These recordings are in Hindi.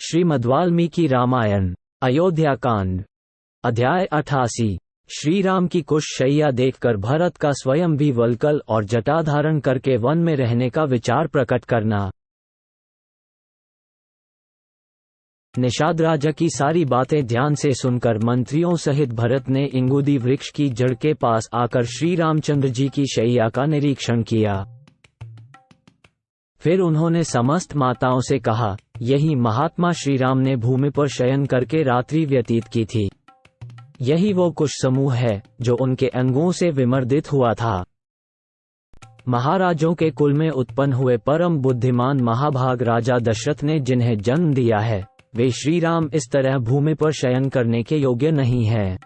श्रीमद्वाल्मीकि रामायण अयोध्या कांड अध्याय 88। श्री राम की कुश शैया देखकर भरत का स्वयं भी वल्कल और जटा धारण करके वन में रहने का विचार प्रकट करना। निषाद राजा की सारी बातें ध्यान से सुनकर मंत्रियों सहित भरत ने इंगुदी वृक्ष की जड़ के पास आकर श्री रामचंद्र जी की शैया का निरीक्षण किया। फिर उन्होंने समस्त माताओं से कहा, यही महात्मा श्री राम ने भूमि पर शयन करके रात्रि व्यतीत की थी। यही वो कुश समूह है जो उनके अंगों से विमर्दित हुआ था। महाराजों के कुल में उत्पन्न हुए परम बुद्धिमान महाभाग राजा दशरथ ने जिन्हें जन्म दिया है, वे श्री राम इस तरह भूमि पर शयन करने के योग्य नहीं हैं।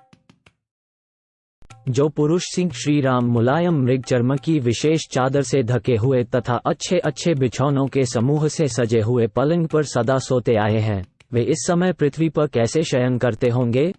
जो पुरुष सिंह श्री राम मुलायम मृग चर्म की विशेष चादर से ढके हुए तथा अच्छे अच्छे बिछौनों के समूह से सजे हुए पलंग पर सदा सोते आए हैं, वे इस समय पृथ्वी पर कैसे शयन करते होंगे?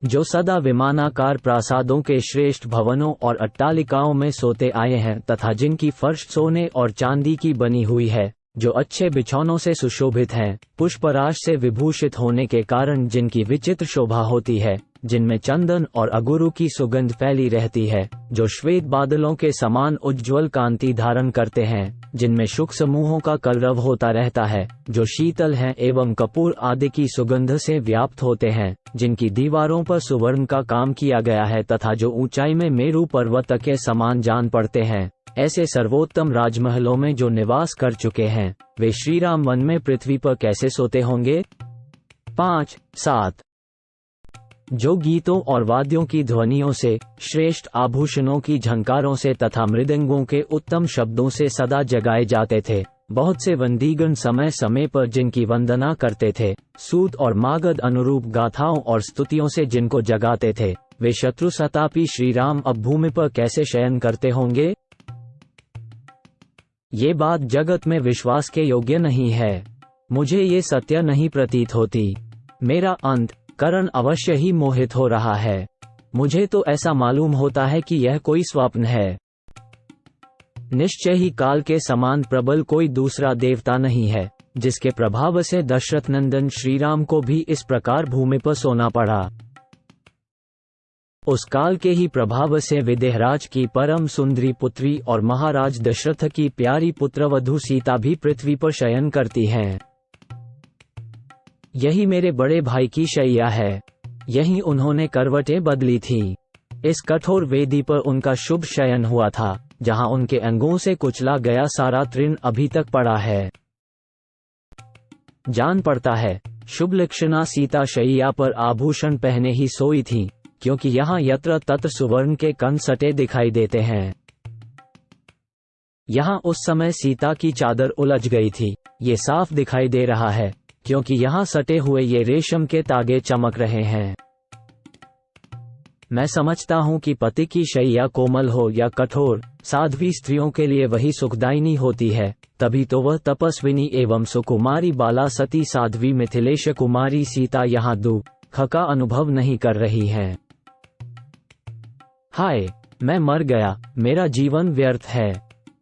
जो सदा विमानाकार प्रासादों के श्रेष्ठ भवनों और अट्टालिकाओं में सोते आए हैं तथा जिनकी फर्श सोने और चांदी की बनी हुई है, जो अच्छे बिछौनों से सुशोभित हैं, पुष्पराज से विभूषित होने के कारण जिनकी विचित्र शोभा होती है, जिनमें चंदन और अगुरु की सुगंध फैली रहती है, जो श्वेत बादलों के समान उज्ज्वल कांति धारण करते हैं, जिनमें शुक समूहों का कलरव होता रहता है, जो शीतल हैं एवं कपूर आदि की सुगंध से व्याप्त होते हैं, जिनकी दीवारों पर सुवर्ण का काम किया गया है तथा जो ऊंचाई में मेरु पर्वत के समान जान पड़ते हैं, ऐसे सर्वोत्तम राजमहलों में जो निवास कर चुके हैं, वे श्री राम वन में पृथ्वी पर कैसे सोते होंगे? 5-7 जो गीतों और वाद्यों की ध्वनियों से, श्रेष्ठ आभूषणों की झंकारों से तथा मृदंगों के उत्तम शब्दों से सदा जगाए जाते थे, बहुत से वंदीगण समय समय पर जिनकी वंदना करते थे, सूत और मागध अनुरूप गाथाओं और स्तुतियों से जिनको जगाते थे, वे शत्रु सतापी श्री राम अब भूमि पर कैसे शयन करते होंगे? ये बात जगत में विश्वास के योग्य नहीं है। मुझे ये सत्य नहीं प्रतीत होती। मेरा अंत करण अवश्य ही मोहित हो रहा है। मुझे तो ऐसा मालूम होता है कि यह कोई स्वप्न है। निश्चय ही काल के समान प्रबल कोई दूसरा देवता नहीं है, जिसके प्रभाव से दशरथ नंदन श्री राम को भी इस प्रकार भूमि पर सोना पड़ा। उस काल के ही प्रभाव से विदेहराज की परम सुंदरी पुत्री और महाराज दशरथ की प्यारी पुत्रवधू सीता भी पृथ्वी पर शयन करती हैं। यही मेरे बड़े भाई की शैया है। यही उन्होंने करवटें बदली थी। इस कठोर वेदी पर उनका शुभ शयन हुआ था, जहां उनके अंगों से कुचला गया सारा तृण अभी तक पड़ा है। जान पड़ता है शुभ लक्षणा सीता शैया पर आभूषण पहने ही सोई थी, क्योंकि यहाँ यत्र तत्र सुवर्ण के कण सटे दिखाई देते हैं। यहाँ उस समय सीता की चादर उलझ गई थी, ये साफ दिखाई दे रहा है, क्योंकि यहाँ सटे हुए ये रेशम के तागे चमक रहे हैं। मैं समझता हूँ कि पति की शैया कोमल हो या कठोर, साध्वी स्त्रियों के लिए वही सुखदायिनी होती है, तभी तो वह तपस्विनी एवं सुकुमारी बाला सती साध्वी मिथिलेश कुमारी सीता यहाँ दुख का अनुभव नहीं कर रही हैं। हाय, मैं मर गया, मेरा जीवन व्यर्थ है।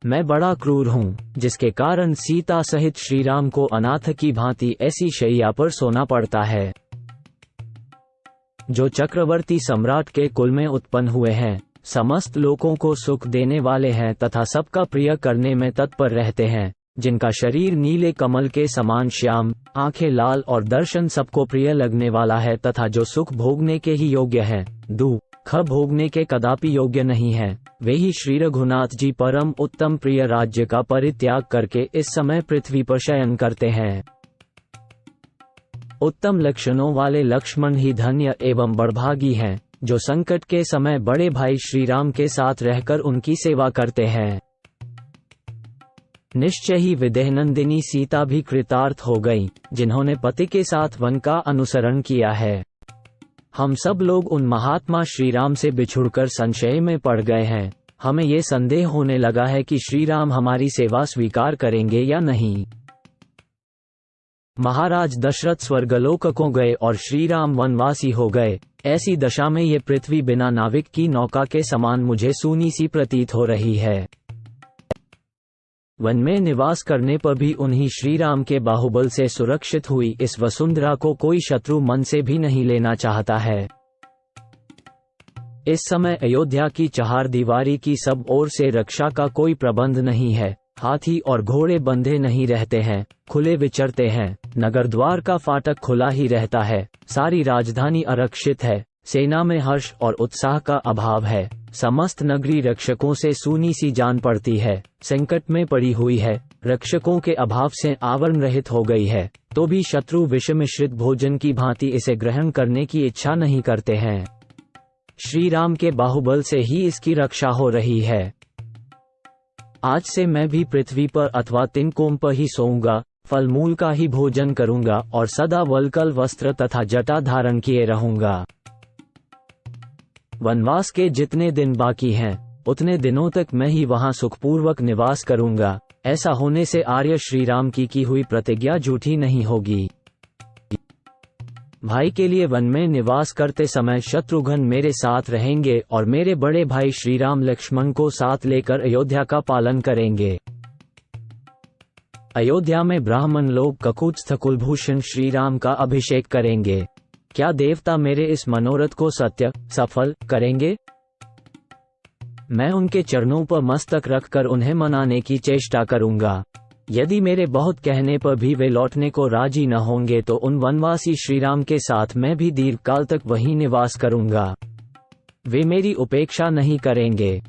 मैं बड़ा क्रूर हूँ, जिसके कारण सीता सहित श्री राम को अनाथ की भांति ऐसी शैया पर सोना पड़ता है। जो चक्रवर्ती सम्राट के कुल में उत्पन्न हुए हैं, समस्त लोगों को सुख देने वाले हैं तथा सबका प्रिय करने में तत्पर रहते हैं, जिनका शरीर नीले कमल के समान श्याम, आंखें लाल और दर्शन सबको प्रिय लगने वाला है तथा जो सुख भोगने के ही योग्य है, दुख भोगने के कदापि योग्य नहीं है, वे ही श्री रघुनाथ जी परम उत्तम प्रिय राज्य का परित्याग करके इस समय पृथ्वी पर शयन करते हैं। उत्तम लक्षणों वाले लक्ष्मण ही धन्य एवं बड़भागी हैं, जो संकट के समय बड़े भाई श्री राम के साथ रहकर उनकी सेवा करते हैं। निश्चय ही विदेहनंदिनी सीता भी कृतार्थ हो गईं, जिन्होंने पति के साथ वन का अनुसरण किया है। हम सब लोग उन महात्मा श्री राम से बिछुड़कर संशय में पड़ गए हैं। हमें ये संदेह होने लगा है कि श्री राम हमारी सेवा स्वीकार करेंगे या नहीं। महाराज दशरथ स्वर्गलोक को गए और श्री राम वनवासी हो गए। ऐसी दशा में ये पृथ्वी बिना नाविक की नौका के समान मुझे सूनी सी प्रतीत हो रही है। वन में निवास करने पर भी उन्हीं श्री राम के बाहुबल से सुरक्षित हुई इस वसुंधरा को कोई शत्रु मन से भी नहीं लेना चाहता है। इस समय अयोध्या की चहारदीवारी की सब ओर से रक्षा का कोई प्रबंध नहीं है। हाथी और घोड़े बंधे नहीं रहते हैं, खुले विचरते हैं। नगर द्वार का फाटक खुला ही रहता है। सारी राजधानी आरक्षित है। सेना में हर्ष और उत्साह का अभाव है। समस्त नगरी रक्षकों से सूनी सी जान पड़ती है। संकट में पड़ी हुई है। रक्षकों के अभाव से आवरण रहित हो गई है, तो भी शत्रु विष मिश्रित भोजन की भांति इसे ग्रहण करने की इच्छा नहीं करते हैं। श्री राम के बाहुबल से ही इसकी रक्षा हो रही है। आज से मैं भी पृथ्वी पर अथवा तिनकोम पर ही सोऊंगा, फल मूल का ही भोजन करूंगा और सदा वल्कल वस्त्र तथा जटा धारण किए रहूंगा। वनवास के जितने दिन बाकी हैं, उतने दिनों तक मैं ही वहां सुखपूर्वक निवास करूंगा। ऐसा होने से आर्य श्री राम की हुई प्रतिज्ञा झूठी नहीं होगी। भाई के लिए वन में निवास करते समय शत्रुघ्न मेरे साथ रहेंगे और मेरे बड़े भाई श्री राम लक्ष्मण को साथ लेकर अयोध्या का पालन करेंगे। अयोध्या में ब्राह्मण लोग ककुत्स्थ कुलभूषण श्री राम का अभिषेक करेंगे। क्या देवता मेरे इस मनोरथ को सफल करेंगे? मैं उनके चरणों पर मस्तक रखकर उन्हें मनाने की चेष्टा करूंगा। यदि मेरे बहुत कहने पर भी वे लौटने को राजी न होंगे तो उन वनवासी श्रीराम के साथ मैं भी दीर्घकाल तक वहीं निवास करूंगा। वे मेरी उपेक्षा नहीं करेंगे।